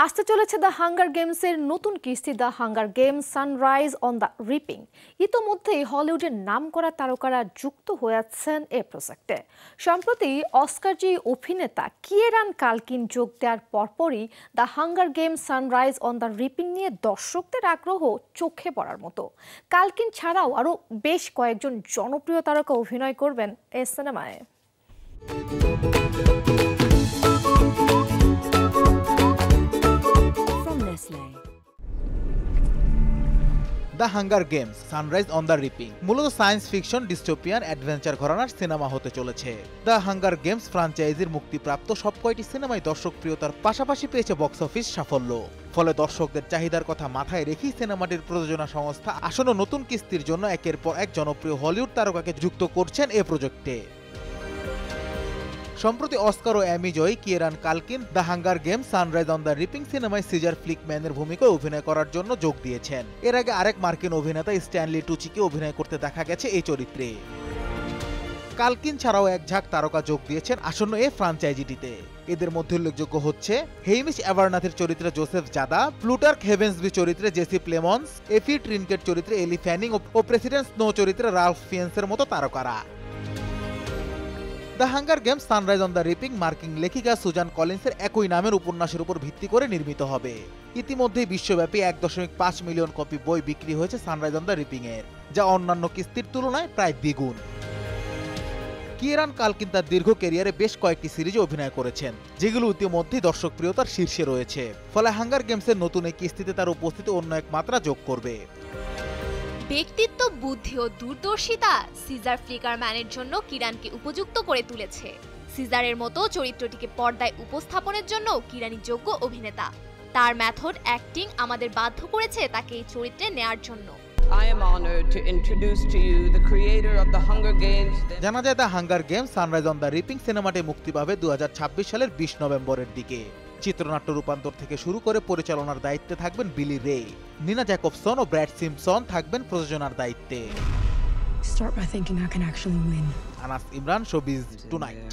আসতে চলেছে the hunger গেমসের নতুন কিস্তি the Hunger Games Sunrise on the reaping. ইতোমধ্যেই হলিউডের নামকরা তারকারা যুক্ত হয়েছেন এ প্রজেক্টে। সম্প্রতি অস্কারজয়ী অভিনেতা কিয়েরান কালকিন যোগ দেওয়ার পরপরই the Hunger Games Sunrise on the reaping নিয়ে দর্শকদের আগ্রহ চোখে পড়ার মতো। কালকিন ছাড়াও আরও বেশ কয়েকজন জনপ্রিয় তারকা অভিনয় করবেন এ সিনেমায়। The Hunger Games Sunrise on the reaping মূলত সায়েন্স ফিকশন ডিস্টোপিয়ান অ্যাডভেঞ্চার ঘরানার সিনেমা হতে চলেছে। দ্য হাঙ্গার গেমস ফ্রাঞ্চাইজির মুক্তিপ্রাপ্ত সব কয়টি সিনেমায় দর্শকপ্রিয়তার পাশাপাশি পেয়েছে বক্স অফিস সাফল্য। ফলে দর্শকদের চাহিদার কথা মাথায় রেখেই সিনেমাটির প্রযোজনা সংস্থা আসন্ন নতুন কিস্তির জন্য একের পর এক জনপ্রিয় হলিউড তারকাকে যুক্ত করছেন এ প্রজেক্টে। সম্প্রতি অস্কার ও এমি জয়ী Kieran Culkin the Hunger Games Sunrise on the Reaping সিনেমায় সিজার ফ্লিকম্যানের ভূমিকায় অভিনয় করার জন্য যোগ দিয়েছেন। এর আগে আরেক মার্কিন অভিনেতা স্ট্যানলি টুচিকে অভিনয় করতে দেখা গেছে এই চরিত্রে। কালকিন ছাড়াও এক ঝাঁক তারকা যোগ দিয়েছেন আসন্ন এই ফ্রাঞ্চাইজিটিতে। এদের মধ্যে উল্লেখযোগ্য হচ্ছে হেইমিশ অ্যাভারনাথের চরিত্রে জোসেফ জাদা, প্লুটার্ক হেভেন্সবি চরিত্রে জেসি প্লেমন্স, এফি ট্রিনকেট চরিত্রে এলি ফ্যানিং ও প্রেসিডেন্ট স্নো চরিত্রে রাল্ফ ফিয়েন্সের মতো তারকারা। The Hunger Games Sunrise on the reaping মার্কিন লেখিকা সুজান কলিন্সের একই নামের উপন্যাসের উপর ভিত্তি করে নির্মিত হবে। ইতিমধ্যেই বিশ্বব্যাপী 1.5 মিলিয়ন কপি বই বিক্রি হয়েছে সানরাইজ অন দ্য রিপিং এর, যা অন্যান্য কিস্তির তুলনায় প্রায় দ্বিগুণ। কিয়েরান কালকিন তার দীর্ঘ ক্যারিয়ারে বেশ কয়েকটি সিরিজে অভিনয় করেছেন, যেগুলো ইতিমধ্যেই দর্শকপ্রিয়তার শীর্ষে রয়েছে। ফলে হাঙ্গার গেমসের নতুন এই কিস্তিতে তার উপস্থিতি অন্য এক মাত্রা যোগ করবে। ব্যক্তিত্ব, বুদ্ধি ও দূরদর্শিতা সিজার ফ্লিকারম্যানের জন্য কিরানকে উপযুক্ত করে তুলেছে। সিজারের মতো চরিত্রটিকে পর্দায় উপস্থাপনের জন্য কিরানি যোগ্য অভিনেতা। তার মেথড অ্যাক্টিং আমাদের বাধ্য করেছে তাকে এই চরিত্রে নেয়ার জন্য। I am honored to introduce to you the creator of the Hunger Games. জানা যায় the Hunger Games Sunrise on the reaping সিনেমাটি মুক্তি পাবে 2026 সালের 20 নভেম্বরের দিকে। চিত্রনাট্য রূপান্তর থেকে শুরু করে পরিচালনার দায়িত্বে থাকবেন বিলি রে। নিনা জ্যাকবসন ও ব্র্যাড সিম্পসন থাকবেন প্রযোজনার দায়িত্বে। Anas Imran, showbiz tonight.